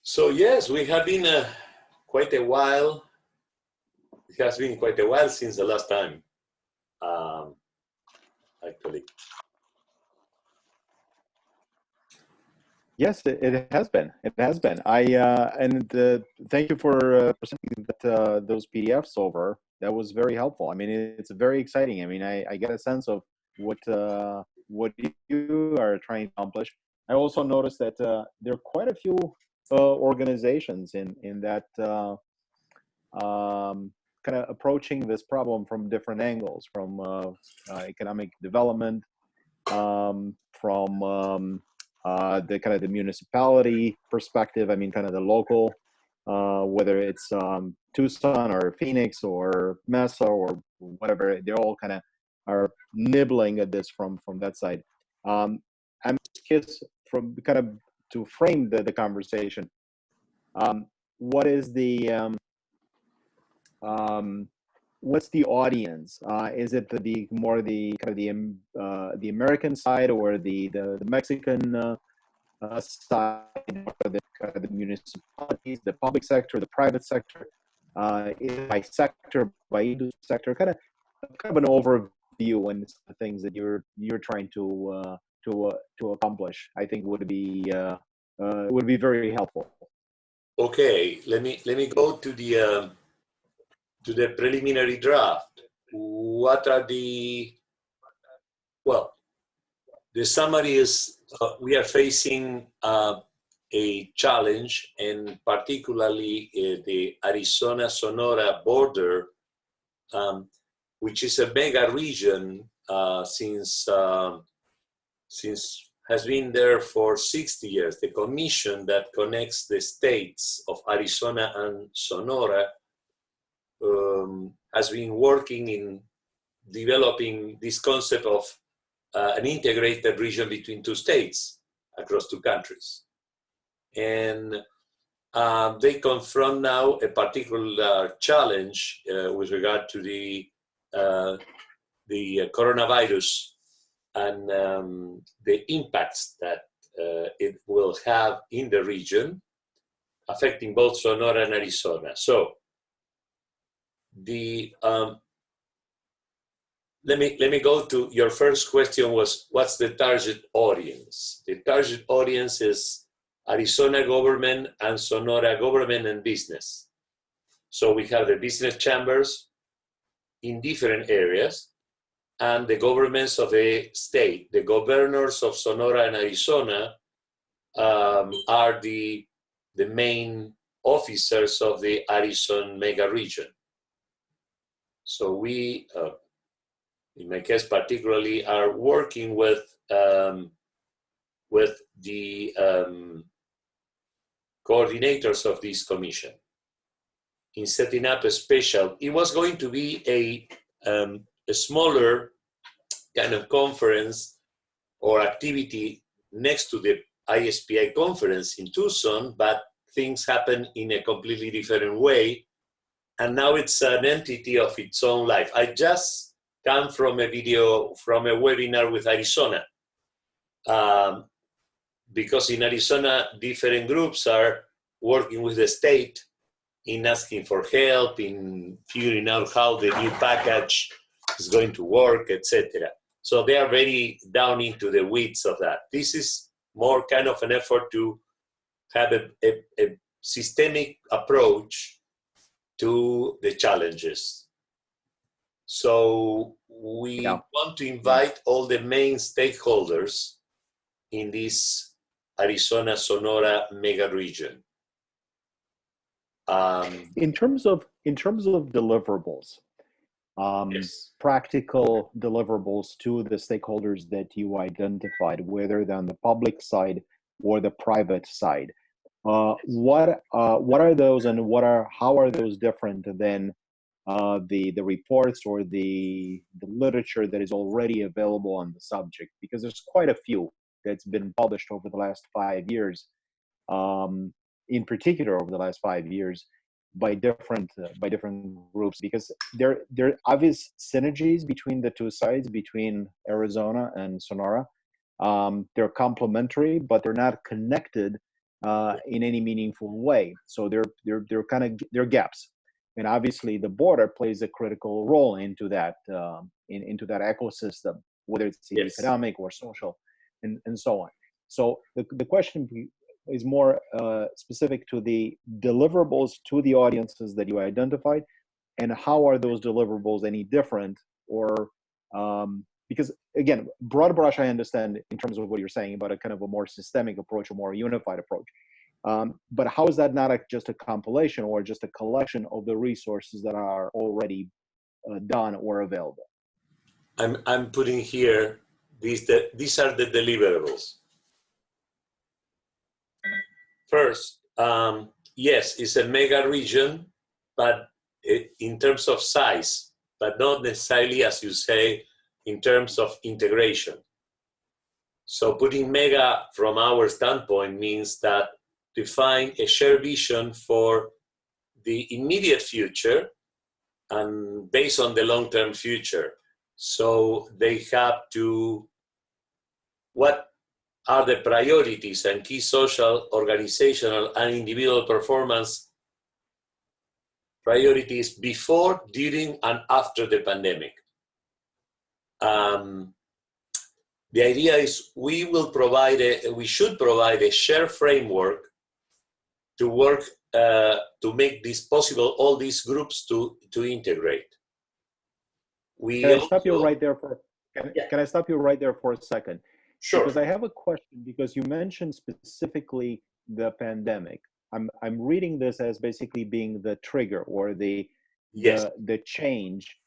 So yes, we have been quite a while. It has been quite a while since the last time, um, actually. Yes, it has been. It has been. Thank you for sending those PDFs over. That was very helpful. I mean, it's very exciting. I mean, I get a sense of what you are trying to accomplish. I also noticed that there are quite a few organizations in that kind of approaching this problem from different angles, from economic development, from the kind of the municipality perspective. I mean, kind of the local, whether it's Tucson or Phoenix or Mesa or whatever, they all kind of are nibbling at this from that side. I'm curious from kind of to frame the conversation. What is what's the audience? Is it the more the kind of the American side or the Mexican side, or the kind of the municipalities, the public sector, the private sector, by sector, by industry sector? Kind of an overview and the things that you're trying to accomplish. I think would be very helpful. Okay, let me go to the preliminary draft. What are the summary is we are facing a challenge, and particularly the Arizona-Sonora border, which is a mega region since has been there for 60 years. The commission that connects the states of Arizona and Sonora has been working in developing this concept of an integrated region between two states across two countries. And they confront now a particular challenge with regard to the coronavirus and the impacts that it will have in the region, affecting both Sonora and Arizona. So let me go to your first question was, what's the target audience? The target audience is Arizona government and Sonora government and business. So we have the business chambers in different areas and the governments of the state. The governors of Sonora and Arizona are the main officers of the Arison mega region. So we, in my case particularly, are working with the coordinators of this commission in setting up a special. It was going to be a smaller kind of conference or activity next to the ISPI conference in Tucson, but things happen in a completely different way. And now it's an entity of its own life. I just come from a webinar with Arizona. Because in Arizona, different groups are working with the state in asking for help, in figuring out how the new package is going to work, etc. So they are very down into the weeds of that. This is more kind of an effort to have a systemic approach to the challenges. So we want to invite all the main stakeholders in this Arizona-Sonora mega region. In terms of deliverables, yes. Practical deliverables to the stakeholders that you identified, whether they're on the public side or the private side, what are those, and how are those different than the reports or the literature that is already available on the subject? Because there's quite a few that's been published over the last 5 years, in particular over the last 5 years, by different groups, because there are obvious synergies between the two sides, between Arizona and Sonora. They're complementary, but they're not connected in any meaningful way. So they're gaps, and obviously the border plays a critical role into that into that ecosystem, whether it's Yes. economic or social, and so on. So the question is more specific to the deliverables to the audiences that you identified, and how are those deliverables any different, or because again, broad brush I understand in terms of what you're saying about a kind of a more systemic approach, a more unified approach, but how is that not just a compilation or just a collection of the resources that are already done or available? I'm putting here these are the deliverables. First, yes, it's a mega region, but in terms of size, but not necessarily, as you say, in terms of integration. So putting mega from our standpoint means that define a shared vision for the immediate future and based on the long-term future. So they have to, what are the priorities and key social, organizational, and individual performance priorities before, during, and after the pandemic. The idea is we should provide a shared framework to work to make this possible, all these groups to integrate. Can I stop you right there for? Can I stop you right there for a second? Sure. Because I have a question, because you mentioned specifically the pandemic. I'm reading this as basically being the trigger or the change,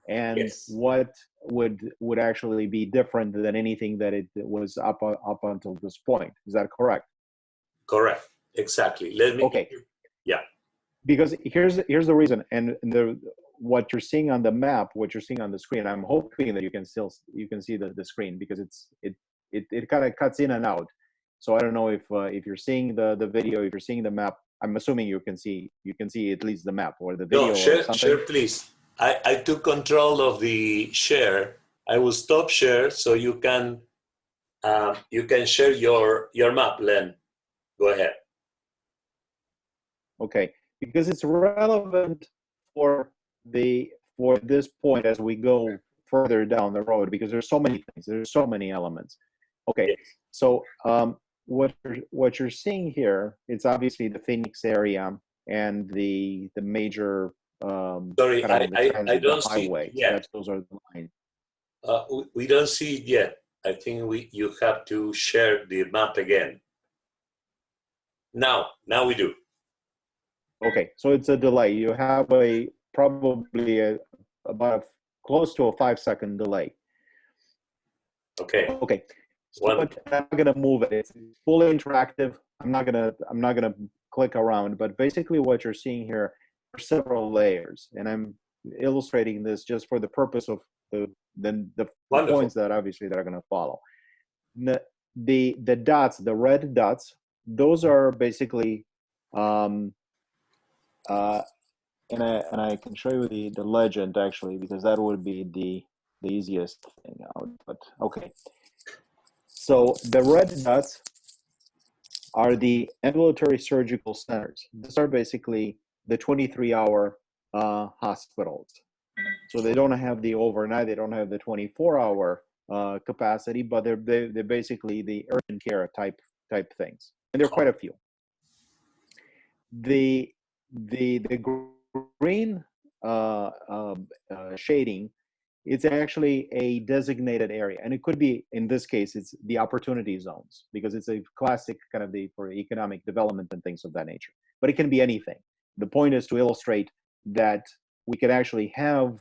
and what would actually be different than anything that it was up until this point. Is that correct? Correct. Exactly. Let me. Okay. Yeah. Because here's the reason, and what you're seeing on the map, what you're seeing on the screen. I'm hoping that you can see the screen, because it kind of cuts in and out. So I don't know if you're seeing the video, if you're seeing the map. I'm assuming you can see at least the map or the video. No, share, please. I took control of the share. I will stop share so you can share your map, Len. Go ahead. Okay, because it's relevant for this point as we go further down the road, because there's so many things, there's so many elements. Okay, yes. So what you're seeing here, it's obviously the Phoenix area and the major sorry, kind of I don't see highway. it yet. Those are the lines. We don't see it yet. I think you have to share the map again. Now we do. Okay, so it's a delay. You have probably about close to a 5-second delay. Okay. Okay. So I'm not gonna move it. It's fully interactive. I'm not gonna click around. But basically, what you're seeing here are several layers, and I'm illustrating this just for the purpose of the points that obviously that are gonna follow. The dots, the red dots, those are basically, and I can show you the legend actually, because that would be the easiest thing out. But okay. So the red dots are the ambulatory surgical centers. These are basically the 23-hour hospitals. So they don't have the overnight, they don't have the 24-hour capacity, but they're basically the urgent care type things, and there are quite a few. The green shading, it's actually a designated area, and it could be, in this case, it's the opportunity zones, because it's a classic kind of for economic development and things of that nature. But it can be anything. The point is to illustrate that we could actually have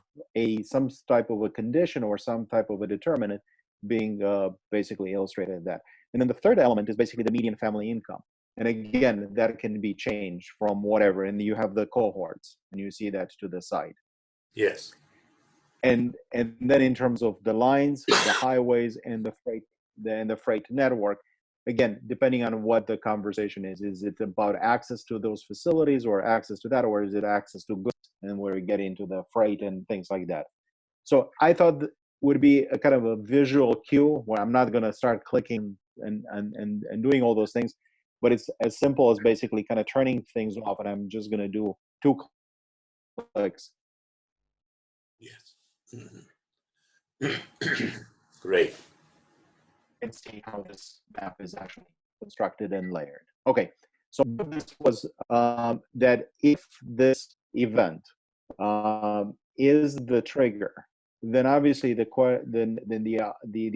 some type of a condition or some type of a determinant being basically illustrated in that. And then the third element is basically the median family income. And again, that can be changed from whatever, and you have the cohorts, and you see that to the side. Yes. And then in terms of the lines, the highways, and the freight network, again, depending on what the conversation is it about access to those facilities, or access to that, or is it access to goods, and where we get into the freight and things like that. So I thought that would be a kind of a visual cue where I'm not going to start clicking and doing all those things, but it's as simple as basically kind of turning things off, and I'm just going to do 2 clicks. Yes. Great. And see how this map is actually constructed and layered. Okay, so this was that if this event is the trigger, then obviously the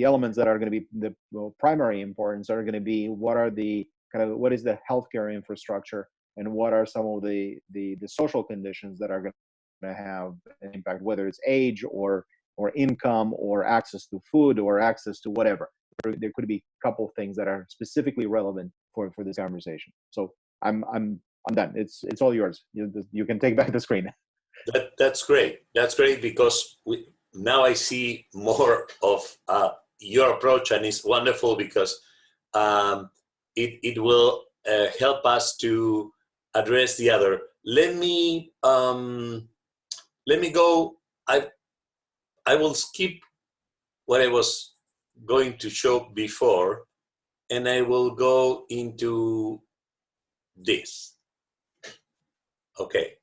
elements that are going to be the primary importance are going to be what is the healthcare infrastructure, and what are some of the social conditions that are going to have an impact, whether it's age or income or access to food or access to whatever. There could be a couple of things that are specifically relevant for this conversation. So I'm done. It's all yours. You can take back the screen. That's great. That's great, because now I see more of your approach, and it's wonderful because it will help us to address the other. Let me go. I will skip what I was going to show before, and I will go into this. Okay.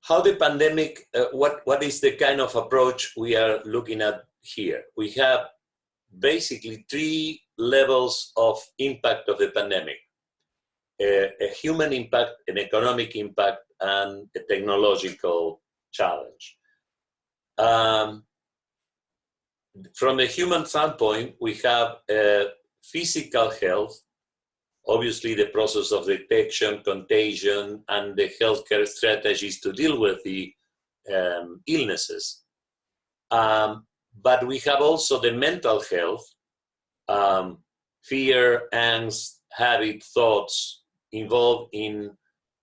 How the pandemic, what is the kind of approach we are looking at here? We have basically 3 levels of impact of the pandemic. A human impact, an economic impact, and a technological challenge. From the human standpoint, we have physical health, obviously the process of detection, contagion, and the healthcare strategies to deal with the illnesses. But we have also the mental health, fear, angst, habit, thoughts involved in,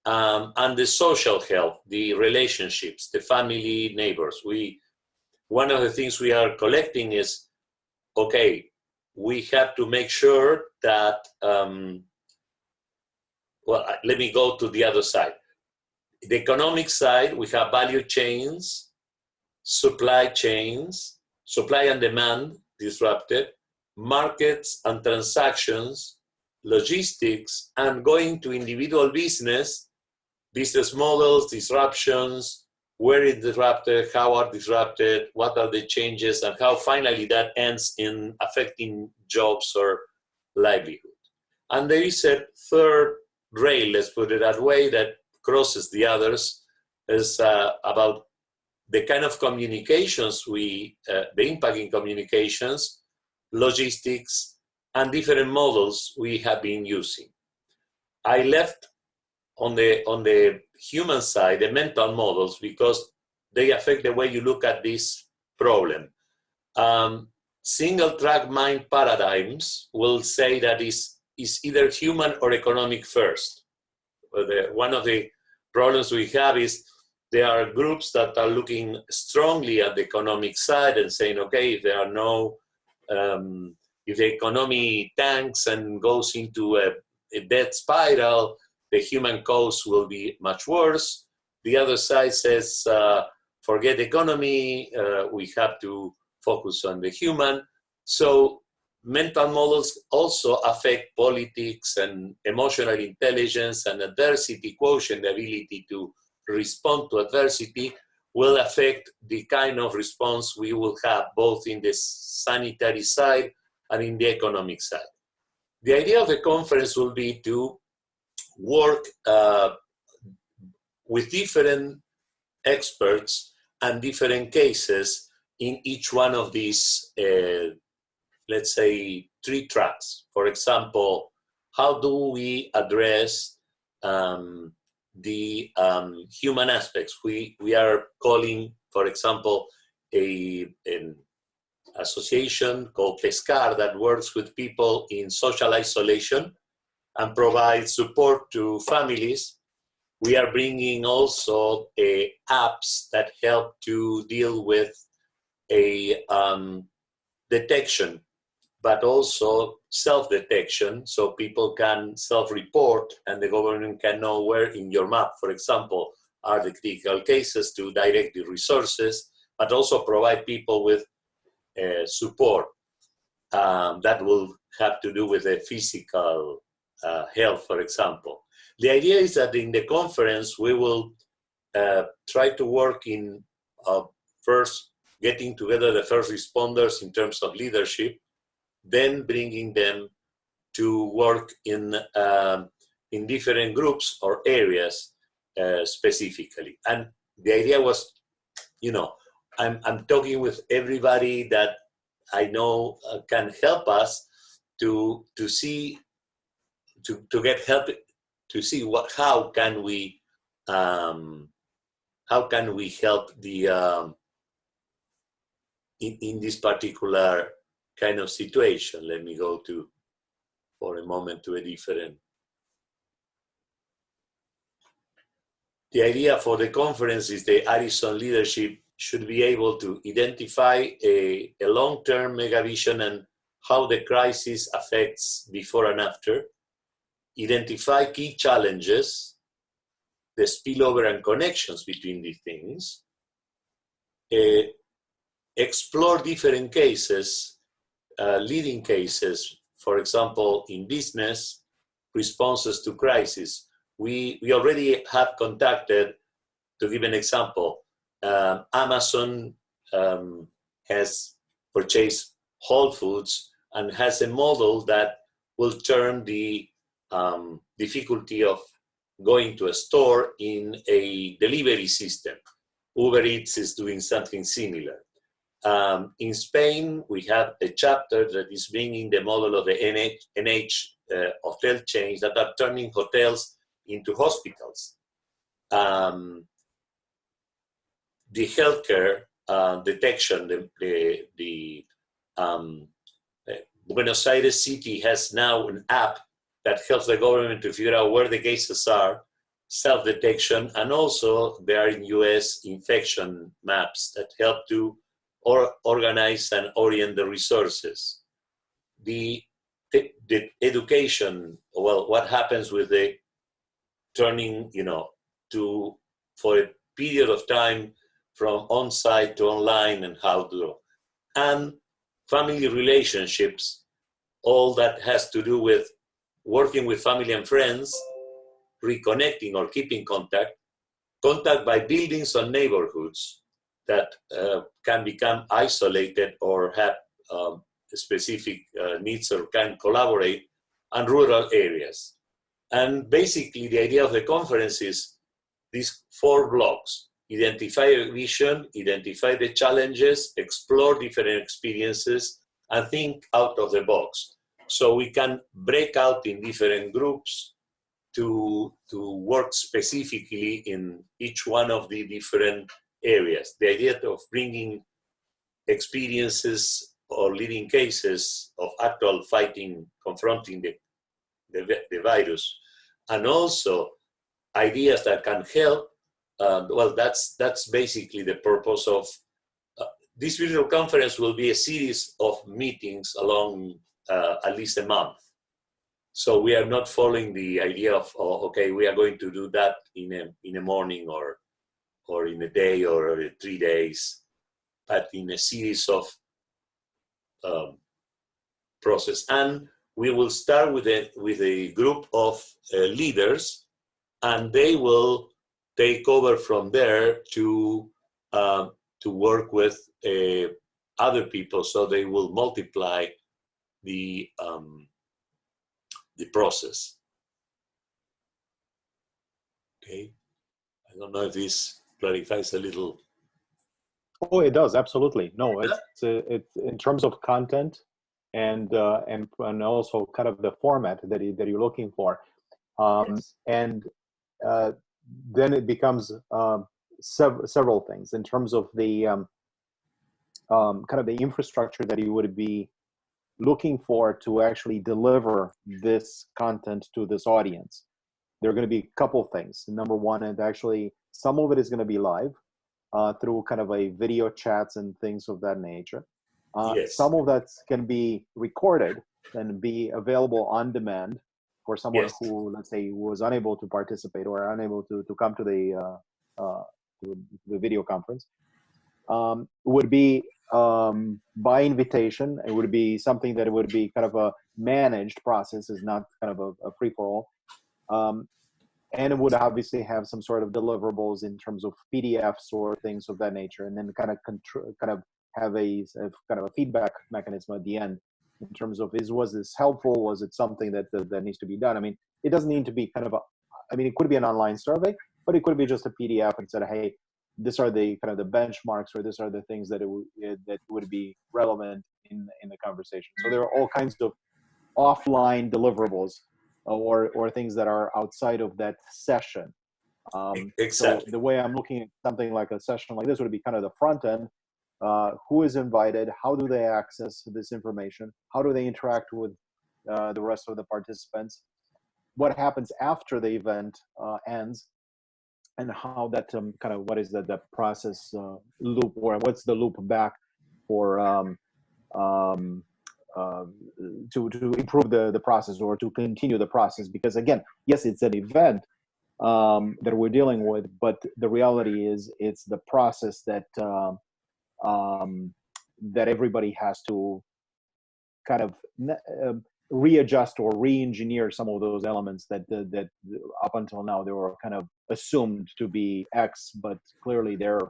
and the social health, the relationships, the family, neighbors. One of the things we are collecting is, okay, we have to make sure that, let me go to the other side. The economic side, we have value chains, supply chains, supply and demand disrupted, markets and transactions, logistics, and going to individual business models, disruptions, where it's disrupted, how are disrupted, what are the changes, and how finally that ends in affecting jobs or livelihood. And there is a third rail, let's put it that way, that crosses the others, is about the kind of communications the impact in communications, logistics, and different models we have been using. I left on the human side the mental models because they affect the way you look at this problem. Single track mind paradigms will say that is either human or economic first. One of the problems we have is there are groups that are looking strongly at the economic side and saying, okay, if there are no, if the economy tanks and goes into a death spiral, the human cause will be much worse. The other side says, forget economy, we have to focus on the human. So mental models also affect politics and emotional intelligence and adversity quotient, the ability to respond to adversity, will affect the kind of response we will have both in the sanitary side and in the economic side. The idea of the conference will be to work with different experts and different cases in each one of these, let's say, 3 tracks. For example, how do we address the human aspects? We are calling, for example, an association called Pescar that works with people in social isolation and provides support to families. We are bringing also apps that help to deal with a detection, but also self-detection, so people can self-report and the government can know where in your map, for example, are the critical cases to direct the resources, but also provide people with support that will have to do with the physical health, for example. The idea is that in the conference, we will try to work in first getting together the first responders in terms of leadership, then bringing them to work in different groups or areas specifically. And the idea was, you know, I'm talking with everybody that I know can help us to see, to get help, to see how can we help the in this particular kind of situation. Let me go to, for a moment, to a different. The idea for the conference is the ARISON leadership should be able to identify a long-term megavision and how the crisis affects before and after, identify key challenges, the spillover and connections between these things, explore different cases, leading cases, for example, in business, responses to crisis. We already have contacted, to give an example, Amazon has purchased Whole Foods and has a model that will turn the difficulty of going to a store in a delivery system. Uber Eats is doing something similar. In Spain, we have a chapter that is bringing the model of the NH hotel chains that are turning hotels into hospitals. The healthcare detection, the Buenos Aires city has now an app that helps the government to figure out where the cases are, self-detection, and also there are in US infection maps that help to organize and orient the resources. The education, well, what happens with the turning, you know, to, for a period of time from on-site to online and how to, and family relationships, all that has to do with working with family and friends, reconnecting or keeping contact by buildings or neighborhoods that can become isolated or have specific needs or can collaborate, and rural areas. And basically the idea of the conference is these 4 blocks: identify a vision, identify the challenges, explore different experiences, and think out of the box. So we can break out in different groups to work specifically in each one of the different areas. The idea of bringing experiences or leading cases of actual fighting, confronting the virus, and also ideas that can help. Well, that's basically the purpose of this virtual conference. Will be a series of meetings along at least a month. So we are not following the idea of, oh, okay, we are going to do that in a morning or in a day or 3 days, but in a series of process. And we will start with a group of leaders, and they will take over from there to work with other people. So they will multiply the process. Okay, I don't know if this clarifies a little. Oh, it does, absolutely. No, it's in terms of content and also kind of the format that you're looking for, Yes. and then it becomes several things in terms of the kind of the infrastructure that you would be looking for to actually deliver this content to this audience. There are going to be a couple things. Number one, and actually some of it is going to be live through kind of a video chats and things of that nature. Yes. Some of that can be recorded and be available on demand for someone Yes. who, let's say, was unable to participate or unable to come to the video conference. Would be by invitation. It would be something that it would be kind of managed process, is not kind of a free for all. And it would obviously have some sort of deliverables in terms of PDFs or things of that nature, and then kind of have a kind of a feedback mechanism at the end in terms of was this helpful? Was it something that needs to be done? I mean, it doesn't need to be kind of it could be an online survey, but it could be just a PDF and said, hey, these are the kind of the benchmarks, or these are the things that that would be relevant in the conversation. So there are all kinds of offline deliverables or things that are outside of that session. Exactly. So the way I'm looking at something like a session like this would be kind of the front end. Who is invited? How do they access this information? How do they interact with the rest of the participants? What happens after the event ends? And how that kind of, what is the process loop, or what's the loop back for to improve the process or to continue the process? Because again, yes, it's an event that we're dealing with, but the reality is it's the process that that everybody has to kind of readjust or re-engineer some of those elements that up until now they were kind of assumed to be X, but clearly they're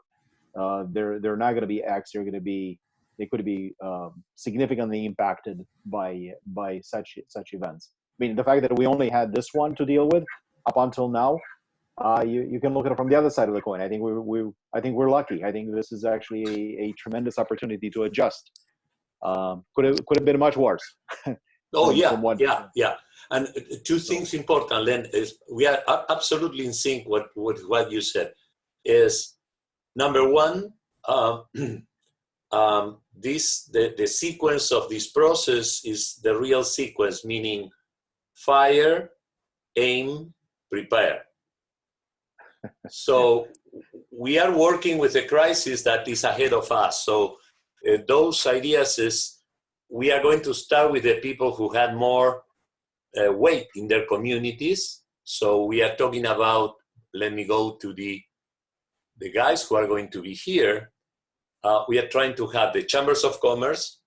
not going to be X. They could be significantly impacted by such events. I mean, the fact that we only had this one to deal with up until now, you can look at it from the other side of the coin. I think we're lucky. I think this is actually a tremendous opportunity to adjust. Could have been much worse. Oh, yeah. And two things important, Len, is we are absolutely in sync with what you said. Is number one, the sequence of this process is the real sequence, meaning fire, aim, prepare. So we are working with a crisis that is ahead of us. So those ideas is, we are going to start with the people who had more weight in their communities. So we are talking about, let me go to the guys who are going to be here. We are trying to have the chambers of commerce,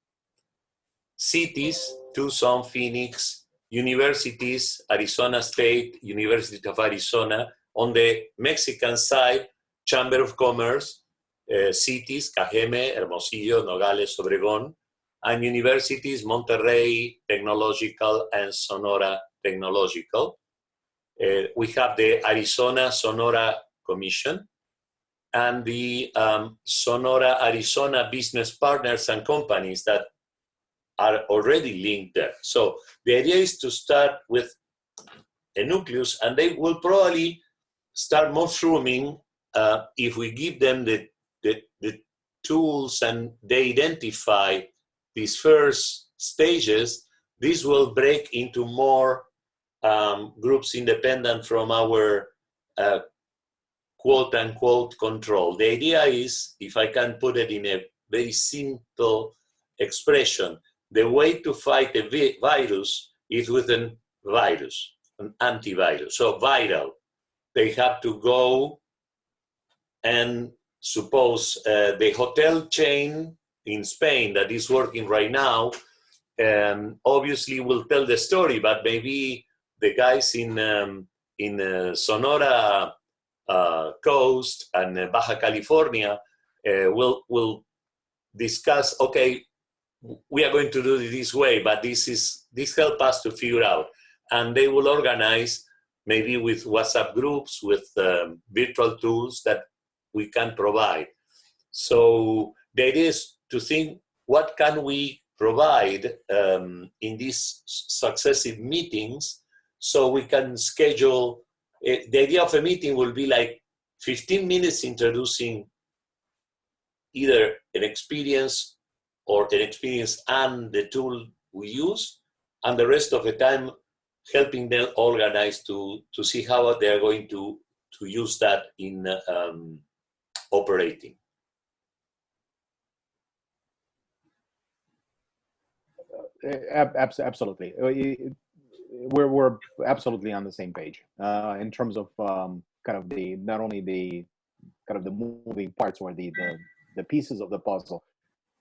cities, Tucson, Phoenix, universities, Arizona State, University of Arizona. On the Mexican side, Chamber of Commerce, cities, Cajeme, Hermosillo, Nogales, Obregón, and universities, Monterrey Technological and Sonora Technological. We have the Arizona-Sonora Commission and the Sonora-Arizona business partners and companies that are already linked there. So the idea is to start with a nucleus, and they will probably start mushrooming if we give them the tools and they identify these first stages. This will break into more groups independent from our quote unquote control. The idea is, if I can put it in a very simple expression, the way to fight a virus is with a virus, an antivirus. So viral, they have to go and suppose the hotel chain in Spain that is working right now, obviously will tell the story, but maybe the guys in Sonora coast and Baja California will discuss, okay, we are going to do it this way, but this help us to figure out. And they will organize maybe with WhatsApp groups, with virtual tools that we can provide. So the idea is to think, what can we provide in these successive meetings so we can schedule. The idea of a meeting will be like 15 minutes introducing either an experience and the tool we use, and the rest of the time helping them organize to see how they are going to use that in operating. Absolutely. We're absolutely on the same page in terms of kind of not only the kind of the moving parts or the pieces of the puzzle,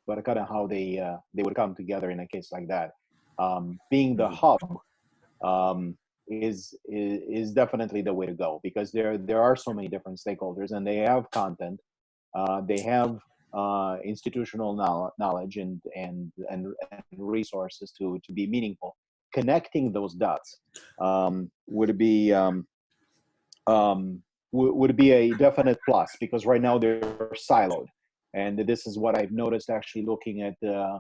but kind of how they would come together in a case like that. being the hub is definitely the way to go, because there are so many different stakeholders, and they have content, they have institutional knowledge and resources to be meaningful. Connecting those dots would be a definite plus, because right now they're siloed, and this is what I've noticed actually looking at the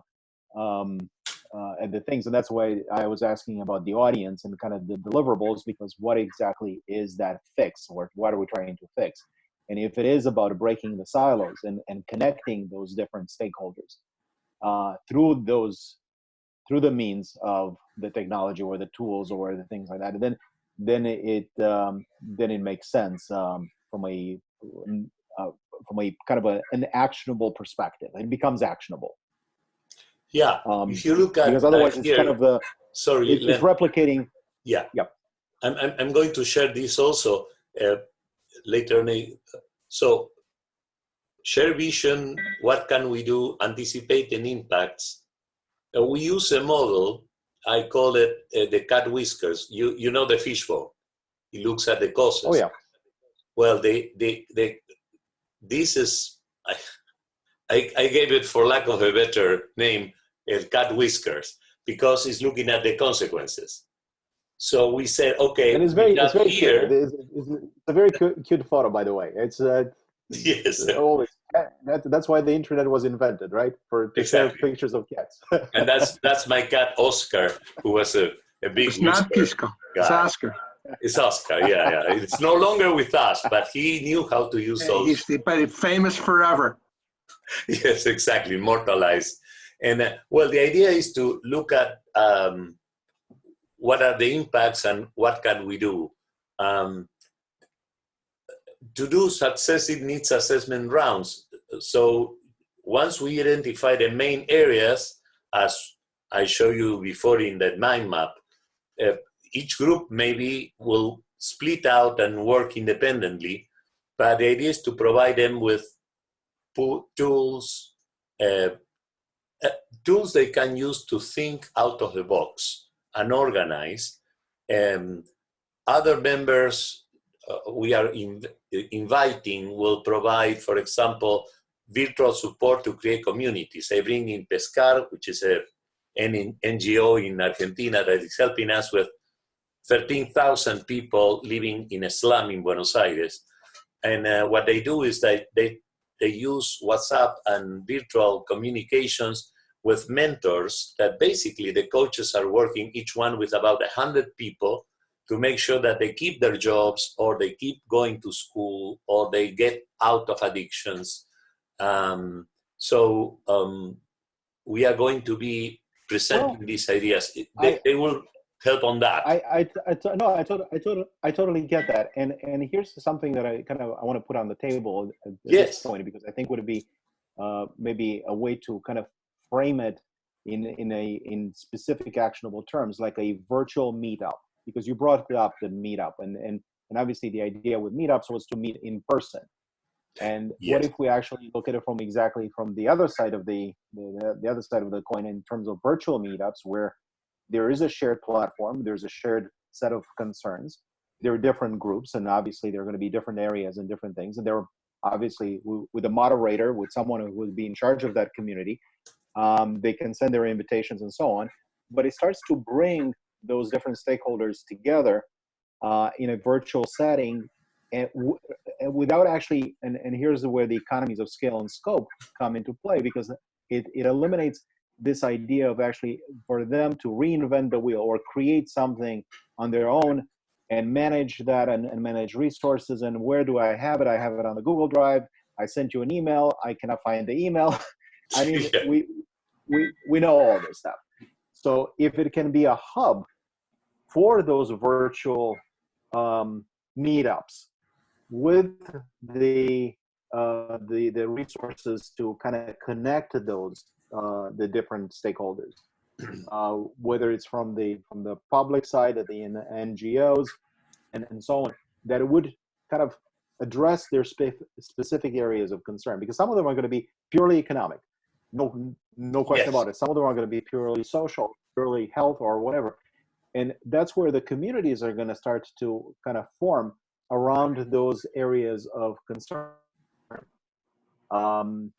things, and that's why I was asking about the audience and kind of the deliverables, because what exactly is that fix, or what are we trying to fix? And if it is about breaking the silos and connecting those different stakeholders through the means of the technology or the tools or the things like that, then it makes sense from a kind of an actionable perspective. It becomes actionable. Yeah, if you look at because otherwise it's here, kind of sorry, it's replicating. Yeah. Yep. I'm going to share this also later on. So, share vision, what can we do, anticipating impacts. We use a model, I call it the cat whiskers. You know the fishbowl. It looks at the causes. Oh, yeah. Well, this is, I gave it, for lack of a better name, cat whiskers, because it's looking at the consequences. So we said, okay, and it's very here. cute. It's a very cute photo, by the way. It's yes. Always. That's why the internet was invented, right? To share pictures of cats. And that's my cat Oscar, who was a big. It's not Pisco. It's Oscar. It's Oscar. Yeah. It's no longer with us, but he knew how to use those. He's famous forever. Yes, exactly, immortalized. And well, the idea is to look at what are the impacts and what can we do. To do successive needs assessment rounds. So once we identify the main areas, as I showed you before in that mind map, each group maybe will split out and work independently, but the idea is to provide them with tools, tools they can use to think out of the box and organize. Other members we are inviting will provide, for example, virtual support to create communities. I bring in Pescar, which is an NGO in Argentina that is helping us with 13,000 people living in a slum in Buenos Aires. And what they do is that they use WhatsApp and virtual communications with mentors that basically the coaches are working each one with about 100 people to make sure that they keep their jobs, or they keep going to school, or they get out of addictions. We are going to be presenting these ideas. They will help on that. I totally get that. And here's something that I want to put on the table at this point, because I think would be maybe a way to kind of frame it in specific actionable terms, like a virtual meetup. Because you brought up the meetup, and obviously the idea with meetups was to meet in person. And what if we actually look at it from the other side of the other side of the coin, in terms of virtual meetups, where there is a shared platform, there's a shared set of concerns, there are different groups, and obviously there are going to be different areas and different things, and there are obviously with a moderator, with someone who will be in charge of that community, they can send their invitations and so on. But it starts to bring those different stakeholders together in a virtual setting, and without actually, and here's where the economies of scale and scope come into play, because it eliminates this idea of actually for them to reinvent the wheel or create something on their own and manage that and manage resources. And where do I have it? I have it on the Google Drive. I sent you an email. I cannot find the email. I mean, we know all this stuff. So if it can be a hub for those virtual meetups with the resources to kind of connect those the different stakeholders, whether it's from the public side, the NGOs, and so on, that it would kind of address their specific areas of concern, because some of them are going to be purely economic, no question about it. Some of them are going to be purely social, early health or whatever. And that's where the communities are going to start to kind of form around those areas of concern.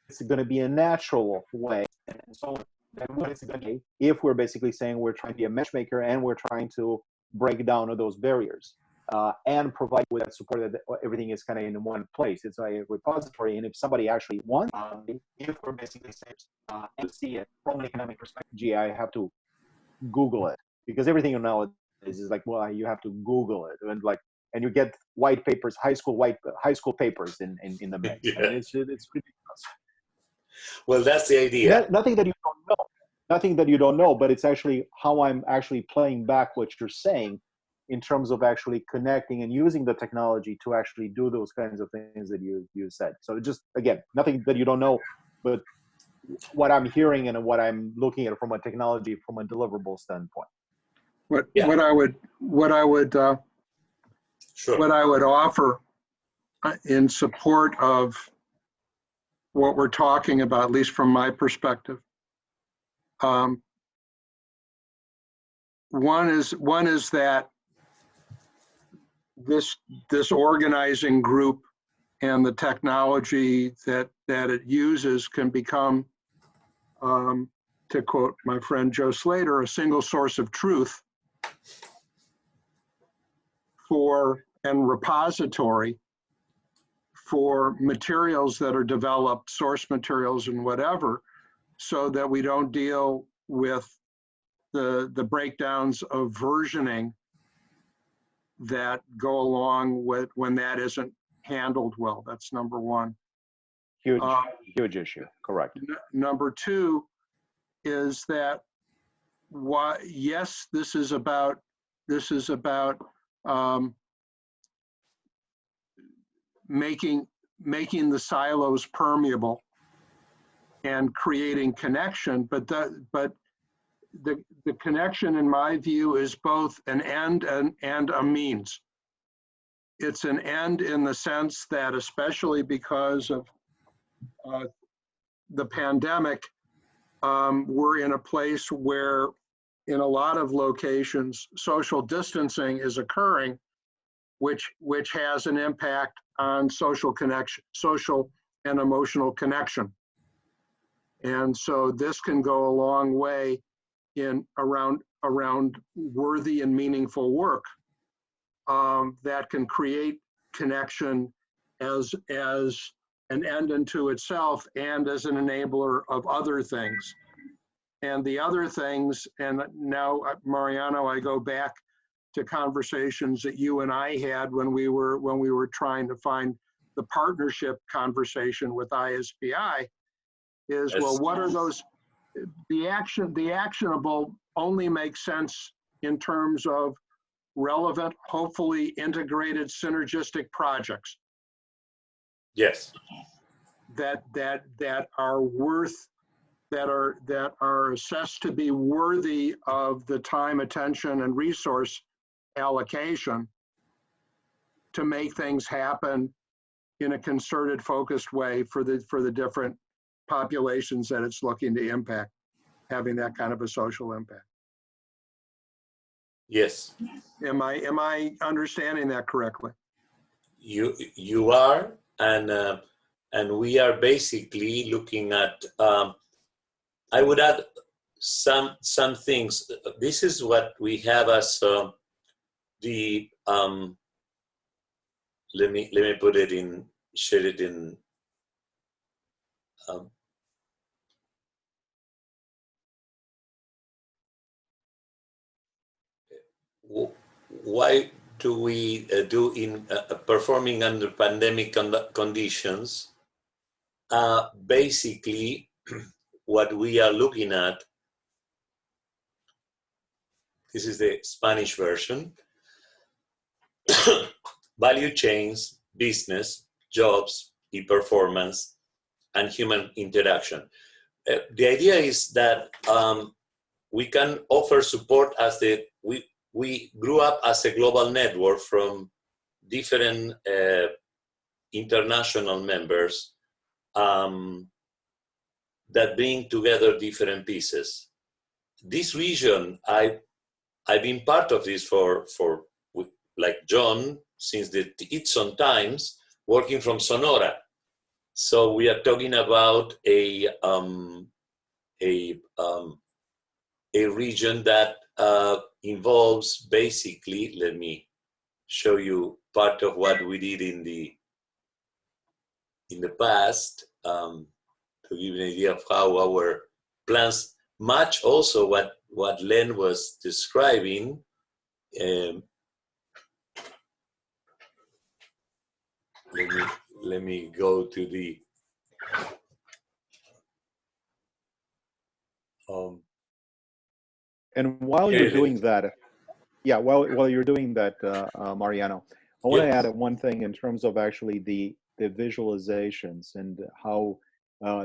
It's going to be a natural way. And so then what it's going to be, if we're basically saying we're trying to be a matchmaker and we're trying to break down those barriers and provide with that support that everything is kind of in one place. It's a repository. And if somebody actually wants, if we're basically saying, to see it from an economic perspective, gee, I have to Google it, because everything nowadays is like, well, you have to Google it, and you get white papers, high school papers in the mix. Yeah. I mean, it's ridiculous. Well, that's the idea. Nothing that you don't know, but it's actually how I'm actually playing back what you're saying in terms of actually connecting and using the technology to actually do those kinds of things that you said. So just, again, nothing that you don't know, but what I'm hearing and what I'm looking at from a technology, from a deliverable standpoint. What I would offer in support of what we're talking about, at least from my perspective, one is that this organizing group and the technology that it uses can become, to quote my friend Joe Slater, a single source of truth and repository for materials that are developed, source materials and whatever, so that we don't deal with the breakdowns of versioning that go along with when that isn't handled well. That's number one. Huge issue, correct. Number two is that yes, this is about making the silos permeable and creating connection, but the connection, in my view, is both an end and a means. It's an end in the sense that, especially because of the pandemic, we're in a place where, in a lot of locations, social distancing is occurring, which has an impact on social and emotional connection. And so this can go a long way in around worthy and meaningful work that can create connection as an end unto itself and as an enabler of other things. And the other things, and now, Mariano, I go back to conversations that you and I had when we were trying to find the partnership conversation with ISPI, is, yes, well, what are those? The actionable only makes sense in terms of relevant, hopefully integrated, synergistic projects. Yes. That are worth, that are assessed to be worthy of the time, attention, and resource allocation to make things happen in a concerted, focused way for the different populations that it's looking to impact, having that kind of a social impact. Yes. Am I understanding that correctly? You are, and we are basically looking at. I would add some things. This is what we have as the. Let me put it in. Share it in. Why do we do in performing under pandemic conditions? Basically, what we are looking at, this is the Spanish version, value chains, business, jobs, e-performance, and human interaction. The idea is that we can offer support as we grew up as a global network from different international members that bring together different pieces. this region, I've been part of this like John since its own times, working from Sonora. So we are talking about a region that involves basically. Let me show you part of what we did in the past to give you an idea of how our plans match also what Len was describing. Let me go to the and while you're doing that, while you're doing that, Mariano, I want to add one thing in terms of actually the visualizations and how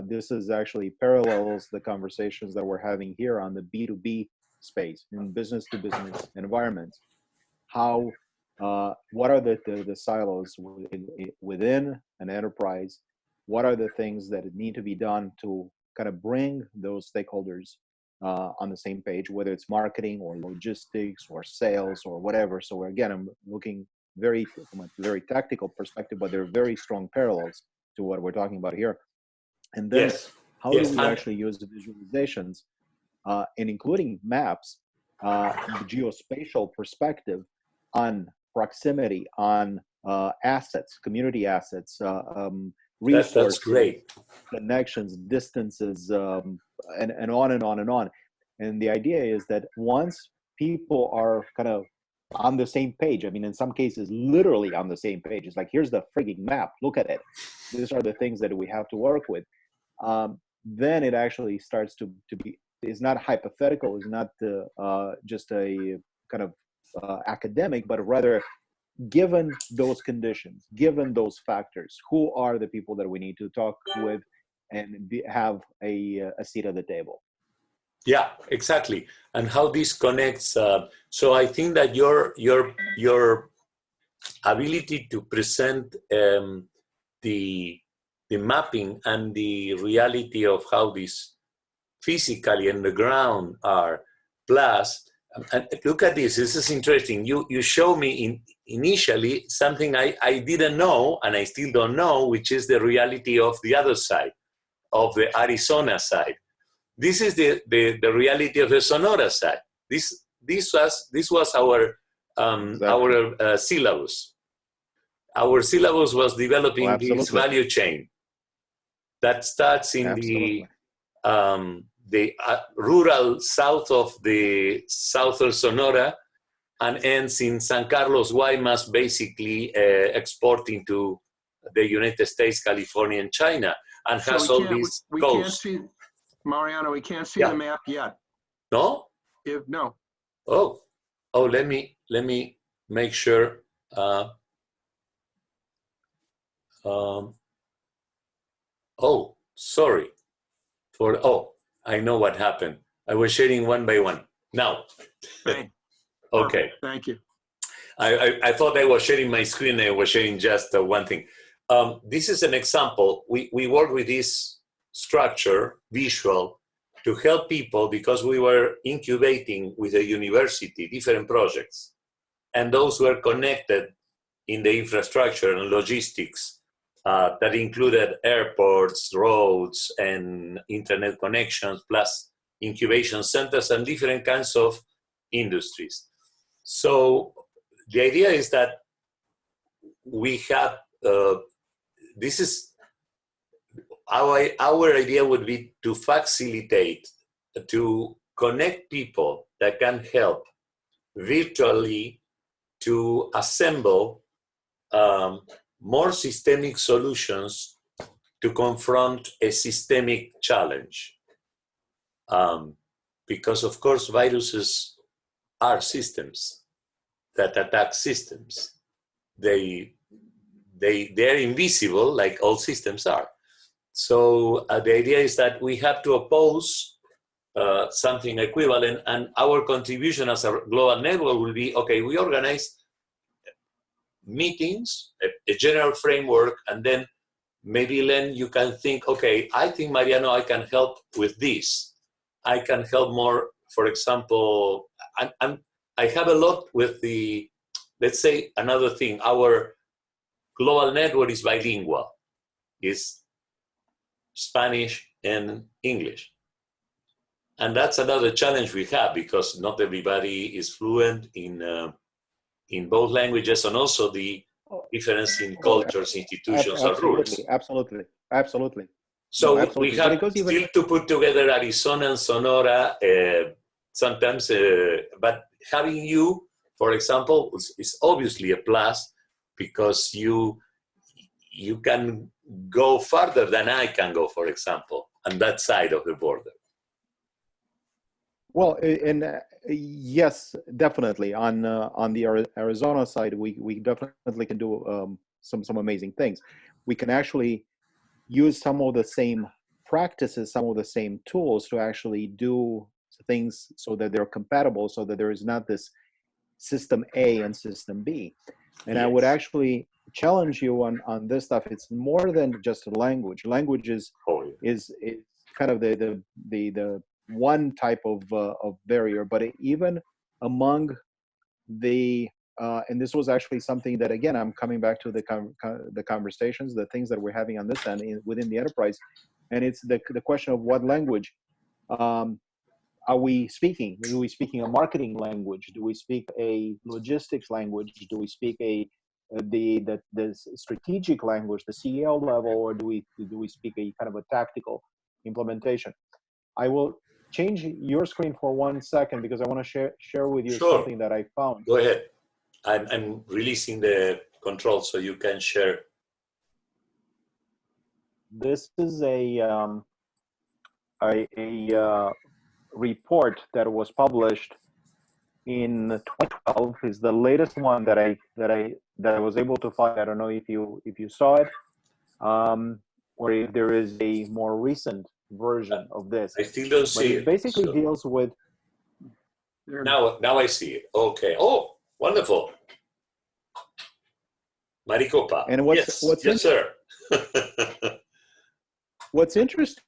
this is actually parallels the conversations that we're having here on the B2B space in business to business environments. How what are the silos within an enterprise? What are the things that need to be done to kind of bring those stakeholders on the same page, whether it's marketing or logistics or sales or whatever. So again, I'm looking from a very tactical perspective, but there are very strong parallels to what we're talking about here. And then how do we actually use the visualizations and including maps, geospatial perspective on proximity, on assets, community assets, resources, that's great. Connections, distances, and on and on and on. And the idea is that once people are kind of on the same page, I mean, in some cases, literally on the same page, it's like, here's the frigging map, look at it. These are the things that we have to work with. Then it actually starts to be, it's not hypothetical, it's not just a kind of academic, but rather given those conditions, given those factors, who are the people that we need to talk with and have a seat at the table? Yeah, exactly. And how this connects. So I think that your ability to present the mapping and the reality of how these physically on the ground are, plus, and look at this. This is interesting. You show me initially something I didn't know, and I still don't know, which is the reality of the other side, of the Arizona side. This is the reality of the Sonora side. This was our our syllabus. Our syllabus was developing this value chain that starts in the rural south of the southern Sonora and ends in San Carlos, Guaymas, basically exporting to the United States, California, and China, and has all these coasts. Mariano, we can't see the map yet. No? No. Oh, let me make sure. Oh, sorry. I know what happened. I was sharing one by one. Now. Okay. Thank you. I thought I was sharing my screen. I was sharing just one thing. This is an example. We work with this structure, visual, to help people because we were incubating with a university different projects. And those were connected in the infrastructure and logistics that included airports, roads, and internet connections, plus incubation centers and different kinds of industries. So the idea is that we have, this is, our idea would be to facilitate, to connect people that can help virtually to assemble more systemic solutions to confront a systemic challenge. Because of course, viruses are systems that attack systems. They're invisible, like all systems are. So the idea is that we have to oppose something equivalent, and our contribution as a global network will be, okay, we organize meetings, a general framework, and then maybe, Len, you can think, okay, I think, Mariano, I can help with this. I can help more for example, I have a lot with the, let's say another thing, our global network is bilingual, is Spanish and English. And that's another challenge we have because not everybody is fluent in both languages, and also the difference in cultures, institutions, or rules. Absolutely. So No, absolutely. we have still to put together Arizona and Sonora sometimes, but having you, for example, is obviously a plus because you can go farther than I can go, for example, on that side of the border. Well, and yes, definitely on the Arizona side, we definitely can do some amazing things. We can actually use some of the same practices, some of the same tools to actually do things so that they're compatible, so that there is not this system A and system B. And yes. I would actually challenge you on this stuff. It's more than just a language. Language is kind of the one type of barrier, but even among the and this was actually something that, again, I'm coming back to the conversations, the things that we're having on this end within the enterprise, and it's the question of what language are we speaking? Do we speaking a marketing language? Do we speak a logistics language? Do we speak the strategic language, the CEO level, or do we speak a kind of a tactical implementation? I will change your screen for 1 second because I want to share with you something that I found. Go ahead. I'm releasing the control so you can share. This is a report that was published in 2012. Is the latest one that I was able to find. I don't know if you saw it, or if there is a more recent version of this. I still don't see it. It basically deals with. Now I see it. Okay. Oh, wonderful. Maricopa. And yes, sir. What's interesting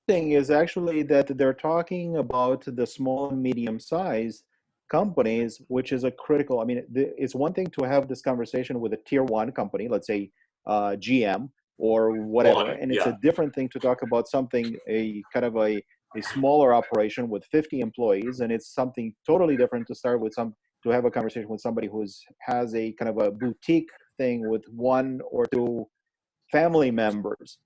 is actually that they're talking about the small and medium-sized companies, which is a critical. I mean, it's one thing to have this conversation with a tier 1 company, let's say GM or whatever, and it's a different thing to talk about something, a kind of a smaller operation with 50 employees, and it's something totally different to start with to have a conversation with somebody who has a kind of a boutique thing with 1 or 2 family members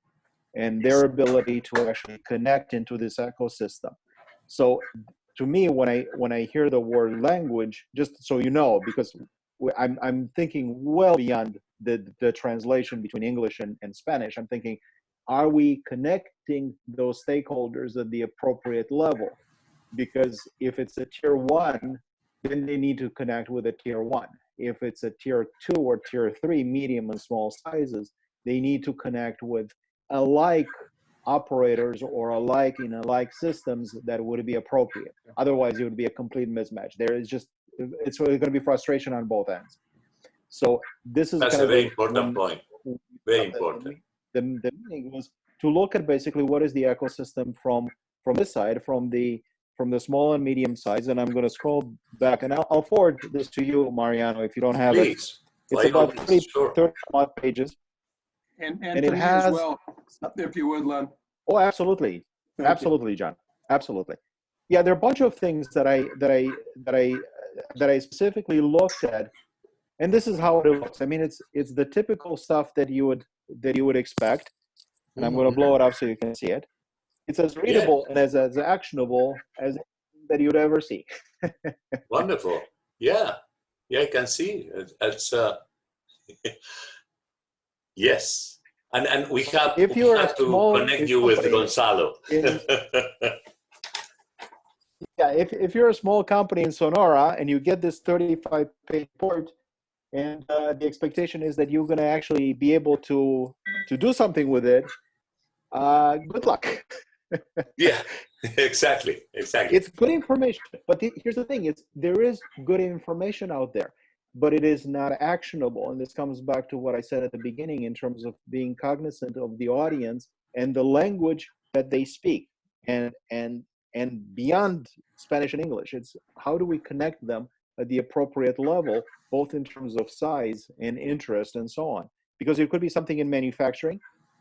and their ability to actually connect into this ecosystem. So to me, when I hear the word language, just so you know, because I'm thinking well beyond the translation between English and Spanish, I'm thinking, are we connecting those stakeholders at the appropriate level? Because if it's a tier 1, then they need to connect with a tier 1. If it's a tier 2 or tier 3, medium and small sizes, they need to connect with alike operators or alike systems that would be appropriate. Otherwise, it would be a complete mismatch. It's really going to be frustration on both ends. So this is that's a very important point. Very important. The meaning was to look at basically what is the ecosystem from this side, from the small and medium size. And I'm going to scroll back, and I'll forward this to you, Mariano, if you don't have it. It's about 30 odd pages. And it has, as well, if you would, Len. Oh, absolutely. Absolutely, John. Absolutely. Yeah, there are a bunch of things that I specifically looked at, and this is how it looks. I mean, it's the typical stuff that you would expect, and I'm going to blow it up so you can see it. It's as readable and as actionable as that you'd ever see. Wonderful. Yeah, I can see. It's yes, and we have to connect you with Gonzalo. If you're a small company in Sonora and you get this 35-page report, and the expectation is that you're going to actually be able to do something with it, good luck. Yeah, exactly. It's good information, but here's the thing: there is good information out there, but it is not actionable. And this comes back to what I said at the beginning in terms of being cognizant of the audience and the language that they speak, and and beyond Spanish and English. It's how do we connect them at the appropriate level, both in terms of size and interest and so on. Because it could be something in manufacturing,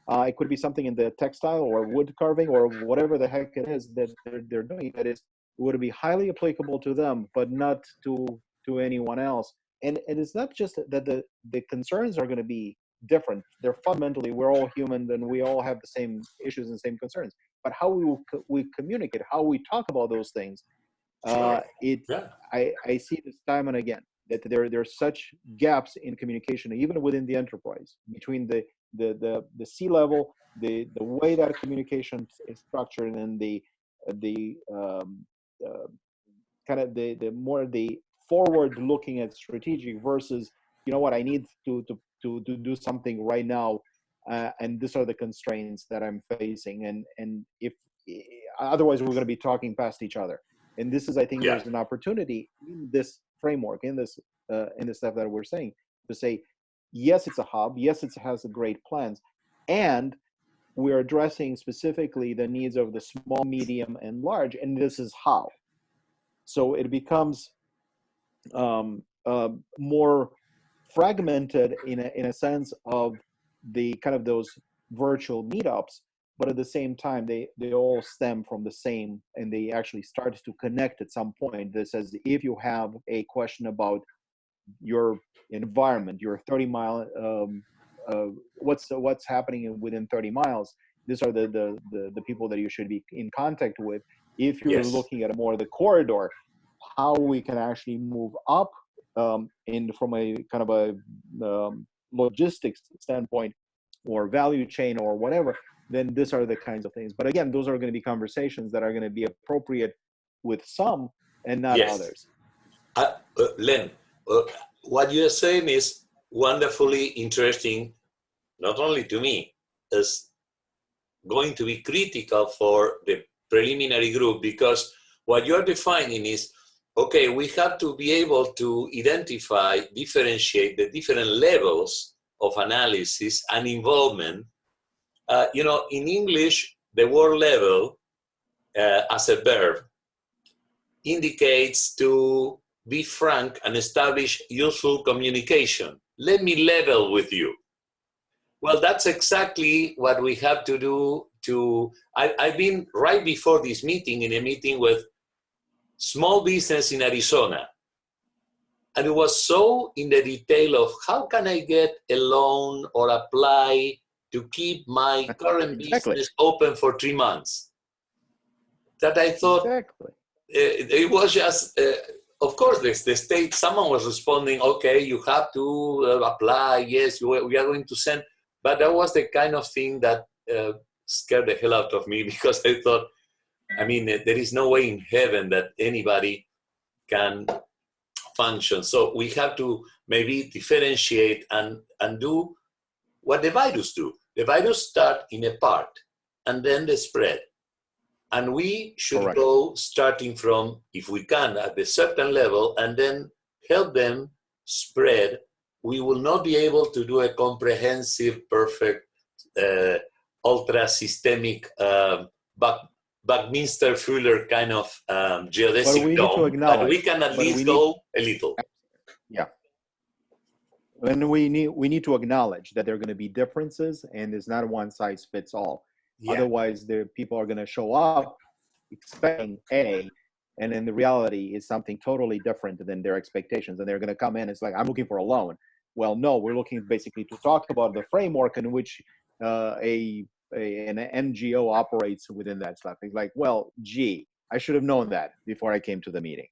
it could be something in the textile or wood carving or whatever the heck it is that they're doing that is would be highly applicable to them, but not to anyone else. And it's not just that the concerns are going to be different. They're fundamentally, we're all human and we all have the same issues and same concerns. But how we communicate, how we talk about those things, Sure. it Yeah. I see this time and again that there's such gaps in communication, even within the enterprise, between the C-level, the way that communication is structured, and the uh, kind of the more the forward looking at strategic versus, you know what, I need to do something right now, and these are the constraints that I'm facing, and if otherwise we're going to be talking past each other. And this is, I think, Yeah. there's an opportunity in this framework, in this stuff that we're saying, to say, yes, it's a hub, yes, it has great plans, and we're addressing specifically the needs of the small, medium, and large, and this is how. So it becomes more fragmented in a sense of the kind of those virtual meetups, but at the same time they all stem from the same, and they actually start to connect at some point. That says, if you have a question about your environment, your 30-mile, what's happening within 30 miles, these are the people that you should be in contact with. If you're Yes. looking at more the corridor, how we can actually move up in from a kind of a logistics standpoint or value chain or whatever, then these are the kinds of things. But again, those are going to be conversations that are going to be appropriate with some and not Yes. others. Len, what you're saying is wonderfully interesting, not only to me, is going to be critical for the preliminary group, because what you're defining is, okay, we have to be able to identify, differentiate the different levels of analysis and involvement. In English, the word level as a verb indicates to be frank and establish useful communication. Let me level with you. Well, that's exactly what we have to do. I've been right before this meeting in a meeting with small business in Arizona. And it was so in the detail of how can I get a loan or apply to keep my current business open for 3 months, that I thought it was just, of course, the state, someone was responding, okay, you have to apply, yes, we are going to send. But that was the kind of thing that scared the hell out of me, because I thought, I mean, there is no way in heaven that anybody can function. So we have to maybe differentiate and do what the virus do. The virus start in a part and then they spread. And we should go starting from, if we can, at a certain level, and then help them spread. We will not be able to do a comprehensive, perfect, ultra-systemic, Buckminster-Fuller kind of geodesic dome, but we can at least go a little. Yeah. And we need to acknowledge that there are going to be differences, and it's not one size fits all. Yeah. Otherwise, the people are going to show up expecting A, and then the reality is something totally different than their expectations. And they're going to come in, it's like, I'm looking for a loan. Well, no, we're looking basically to talk about the framework in which an NGO operates within that stuff. It's like, well, gee, I should have known that before I came to the meeting.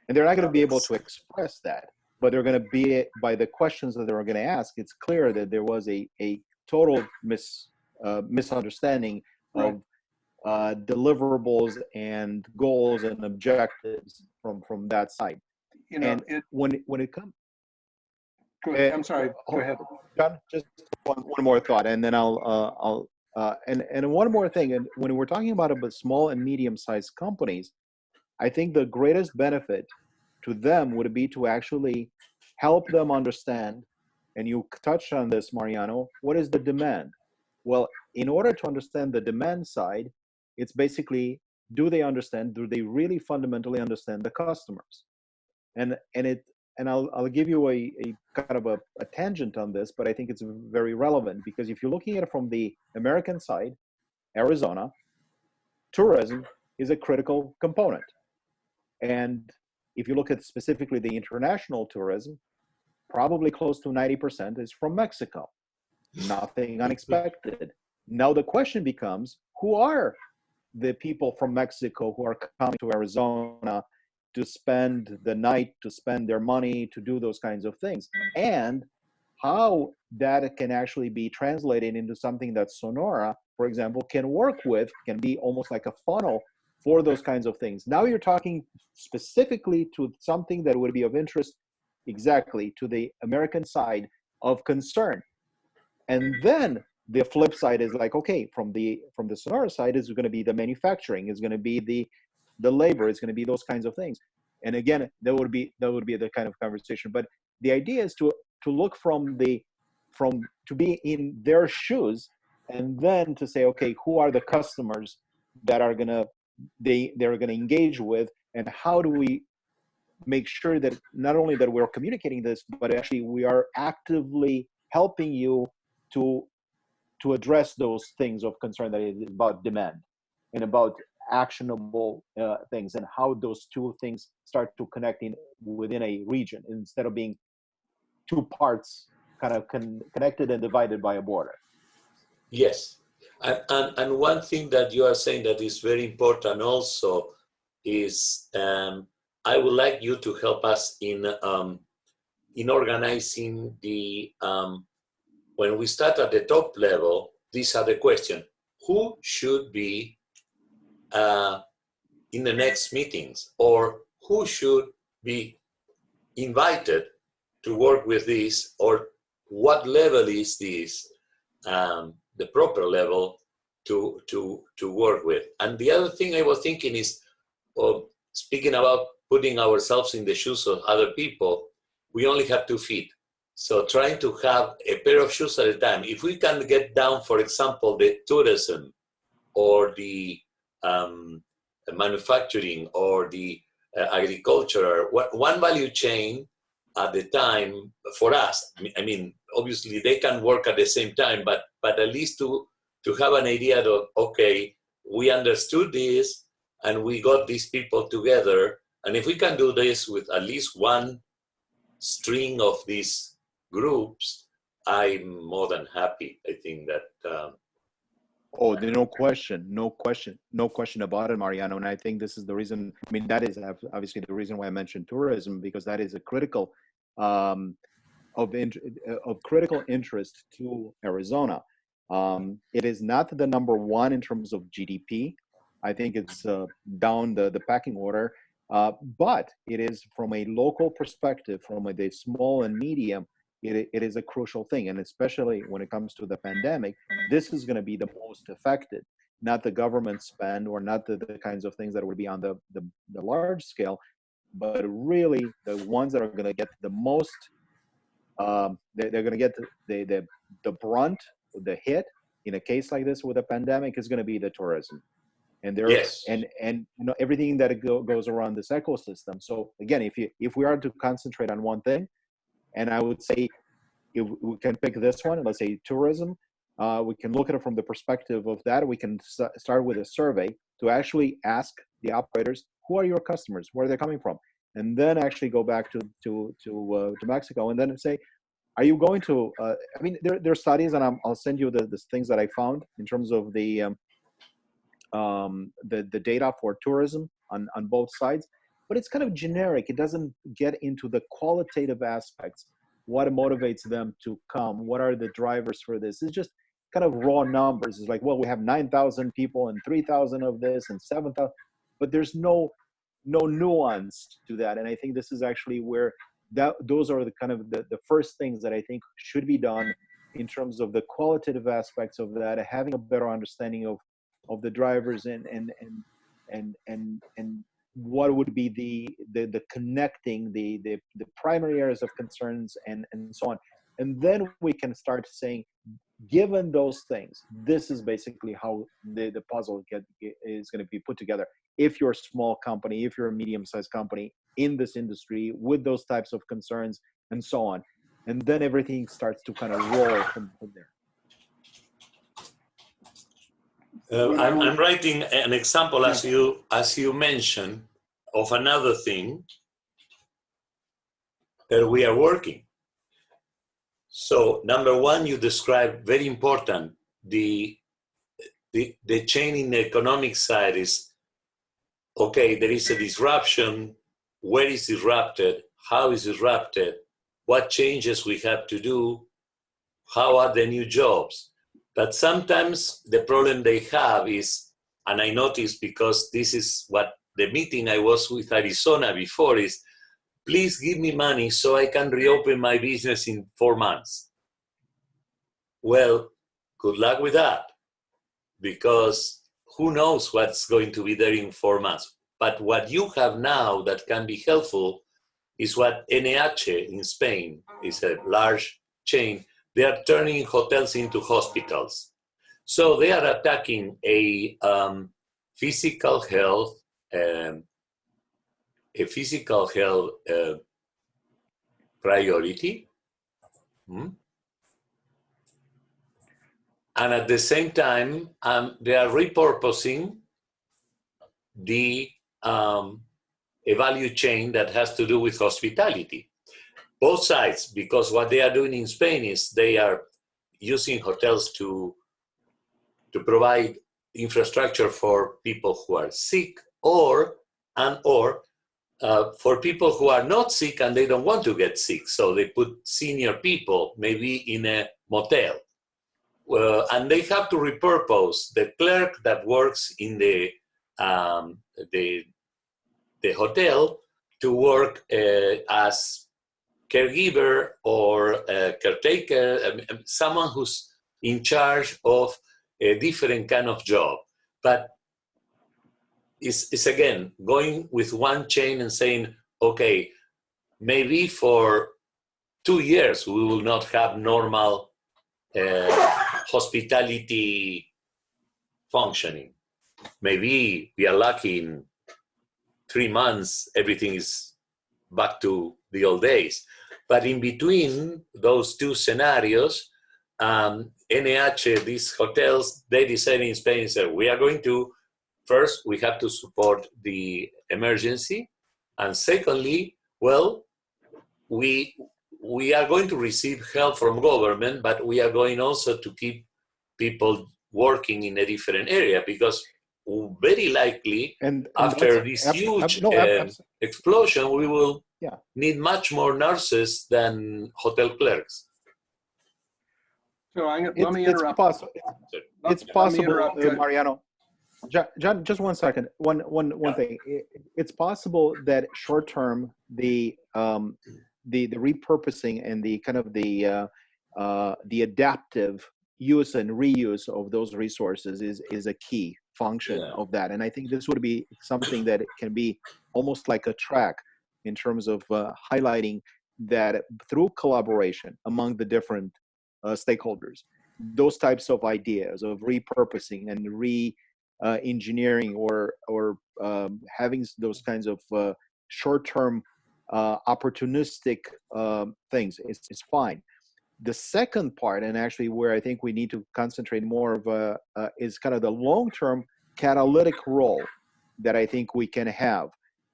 And they're not going to be able to express that, but they're going to be, by the questions that they're going to ask, it's clear that there was a total misunderstanding of deliverables and goals and objectives from that side. And when it comes, I'm sorry. Go ahead, John. Just one more thought, and then I'll and one more thing. And when we're talking about small and medium-sized companies, I think the greatest benefit to them would be to actually help them understand. And you touched on this, Mariano. What is the demand? Well, in order to understand the demand side, it's basically do they understand? Do they really fundamentally understand the customers? And I'll give you a kind of a tangent on this, but I think it's very relevant, because if you're looking at it from the American side, Arizona, tourism is a critical component. And if you look at specifically the international tourism, probably close to 90% is from Mexico. Nothing unexpected. Now the question becomes, who are the people from Mexico who are coming to Arizona to spend the night, to spend their money, to do those kinds of things? And how that can actually be translated into something that Sonora, for example, can work with, can be almost like a funnel for those kinds of things. Now you're talking specifically to something that would be of interest exactly to the American side of concern. And then the flip side is like, okay, from the Sonora side is going to be the manufacturing, is going to be the labor, is going to be those kinds of things. And again, that would be the kind of conversation. But the idea is to look to be in their shoes, and then to say, okay, who are the customers that are they're gonna engage with, and how do we make sure that not only that we're communicating this, but actually we are actively helping you to address those things of concern that is about demand and about actionable things, and how those two things start to connect within a region, instead of being two parts kind of connected and divided by a border. Yes. And one thing that you are saying that is very important also is I would like you to help us in organizing the, when we start at the top level, these are the questions. Who should be in the next meetings, or who should be invited to work with this, or what level is this, the proper level to work with? And the other thing I was thinking is, speaking about putting ourselves in the shoes of other people, we only have 2 feet. So trying to have a pair of shoes at a time. If we can get down, for example, the tourism or the manufacturing or the agriculture, one value chain at the time for us. I mean, obviously they can work at the same time, but at least to have an idea of, okay, we understood this and we got these people together. And if we can do this with at least one string of these groups, I'm more than happy. I think that. Oh, there's no question about it, Mariano. And I think this is the reason. I mean, that is obviously the reason why I mentioned tourism, because that is a critical of critical interest to Arizona. It is not the number one in terms of GDP. I think it's down the pecking order, but it is from a local perspective, from the small and medium. It is a crucial thing, and especially when it comes to the pandemic, this is going to be the most affected, not the government spend or not the kinds of things that would be on the large scale, but really the ones that are going to get the most, they're going to get the brunt, the hit in a case like this with a pandemic is going to be the tourism. And there, yes. and you know, everything that goes around this ecosystem. So again, if we are to concentrate on one thing, and I would say, if we can pick this one, let's say tourism, we can look at it from the perspective of that. We can start with a survey to actually ask the operators, who are your customers? Where are they coming from? And then actually go back to Mexico, and then say, are you going to? I mean, there are studies, and I'll send you the things that I found in terms of the data for tourism on both sides. But it's kind of generic. It doesn't get into the qualitative aspects. What motivates them to come? What are the drivers for this? It's just kind of raw numbers. It's like, well, we have 9,000 people and 3,000 of this and 7,000, but there's no nuance to that. And I think this is actually where those are the kind of the first things that I think should be done in terms of the qualitative aspects of that, having a better understanding of the drivers and what would be the connecting the primary areas of concerns and so on. And then we can start saying, given those things, this is basically how the puzzle is going to be put together. If you're a small company, if you're a medium-sized company in this industry with those types of concerns and so on, and then everything starts to kind of roll from there. I'm writing an example, as you mentioned, of another thing that we are working. So number one, you described very important, the chain in the economic side is, okay, there is a disruption. Where is disrupted? How is disrupted? What changes we have to do? How are the new jobs? But sometimes the problem they have is, and I noticed because this is what the meeting I was with Arizona before is, please give me money so I can reopen my business in 4 months. Well, good luck with that, because who knows what's going to be there in 4 months. But what you have now that can be helpful is what NH in Spain is, a large chain. They are turning hotels into hospitals. So they are attacking a physical health priority. And at the same time, they are repurposing the a value chain that has to do with hospitality. Both sides, because what they are doing in Spain is they are using hotels to provide infrastructure for people who are sick, or for people who are not sick and they don't want to get sick. So they put senior people maybe in a motel. And they have to repurpose the clerk that works in the hotel to work as caregiver or caretaker, someone who's in charge of a different kind of job. But it's again going with one chain and saying, okay, maybe for 2 years we will not have normal hospitality functioning. Maybe we are lucky in 3 months, everything is back to the old days. But in between those two scenarios, NH, these hotels, they decided in Spain, said, we are going to, first, we have to support the emergency. And secondly, well, we are going to receive help from government, but we are going also to keep people working in a different area, because very likely and after this huge explosion, we will need much more nurses than hotel clerks. So let me interrupt. It's possible, Mariano. John, just 1 second. One thing. It's possible that short term the repurposing and the kind of the adaptive use and reuse of those resources is a key function of that. And I think this would be something that can be almost like a track in terms of highlighting that through collaboration among the different stakeholders, those types of ideas of repurposing and engineering or having those kinds of short-term opportunistic things is fine. The second part, and actually where I think we need to concentrate more of is kind of the long-term catalytic role that I think we can have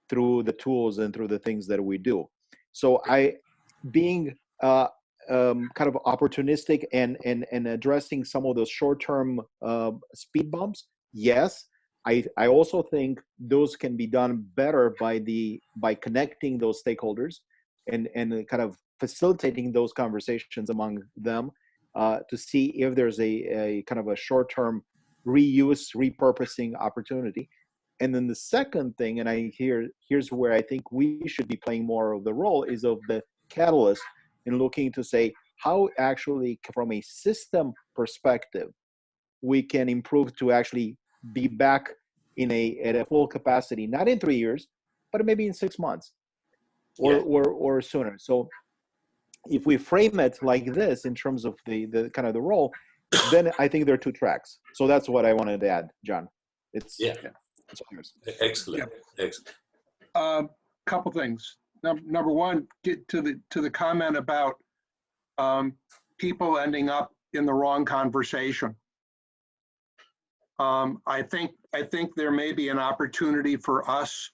through the tools and through the things that we do. So being kind of opportunistic and addressing some of those short-term speed bumps, yes. I also think those can be done better by connecting those stakeholders and kind of facilitating those conversations among them to see if there's a kind of a short-term reuse, repurposing opportunity. And then the second thing, and here's where I think we should be playing more of the role, is of the catalyst in looking to say how actually from a system perspective we can improve to actually be back at a full capacity, not in 3 years, but maybe in 6 months or sooner. So if we frame it like this in terms of the kind of the role, then I think there are two tracks. So that's what I wanted to add, John. It's Yeah. It's all yours. Excellent. Excellent. Couple things. Number one, get to the comment about people ending up in the wrong conversation. I think there may be an opportunity for us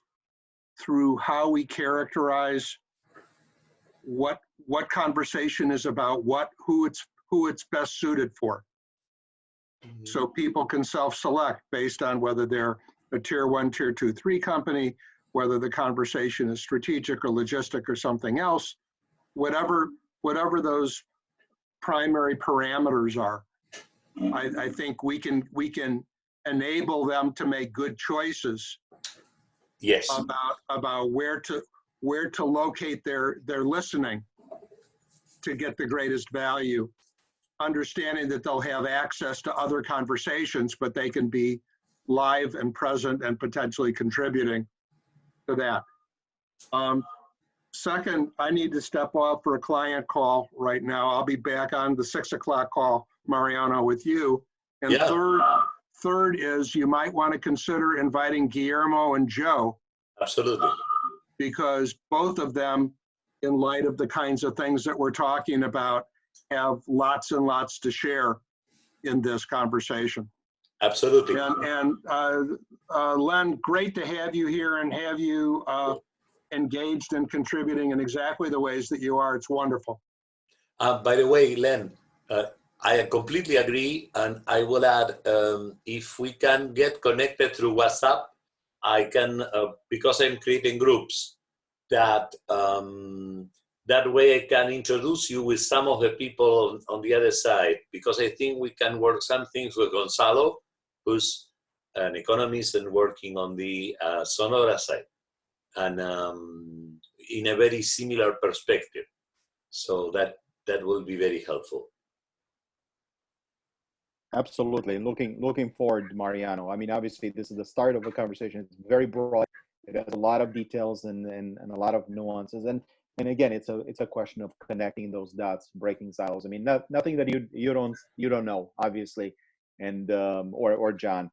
through how we characterize what conversation is about, who it's best suited for. So people can self-select based on whether they're a tier 1, tier 2, 3 company, whether the conversation is strategic or logistic or something else, whatever those primary parameters are. I think we can enable them to make good choices. Yes. About where to locate their listening to get the greatest value, understanding that they'll have access to other conversations, but they can be live and present and potentially contributing to that. Second, I need to step off for a client call right now. I'll be back on the 6 o'clock call, Mariano, with you. And Yeah. third is you might want to consider inviting Guillermo and Joe. Absolutely. Because both of them, in light of the kinds of things that we're talking about, have lots and lots to share in this conversation. Absolutely. And Len, great to have you here and have you engaged and contributing in exactly the ways that you are. It's wonderful. By the way, Len, I completely agree, and I will add, if we can get connected through WhatsApp, I can, because I'm creating groups, that that way I can introduce you with some of the people on the other side, because I think we can work some things with Gonzalo, who's an economist and working on the Sonora side, and in a very similar perspective. So that will be very helpful. Absolutely. Looking forward, Mariano. I mean, obviously, this is the start of a conversation. It's very broad. It has a lot of details and a lot of nuances. And again, it's a question of connecting those dots, breaking silos. I mean, nothing that you don't know, obviously, and or John.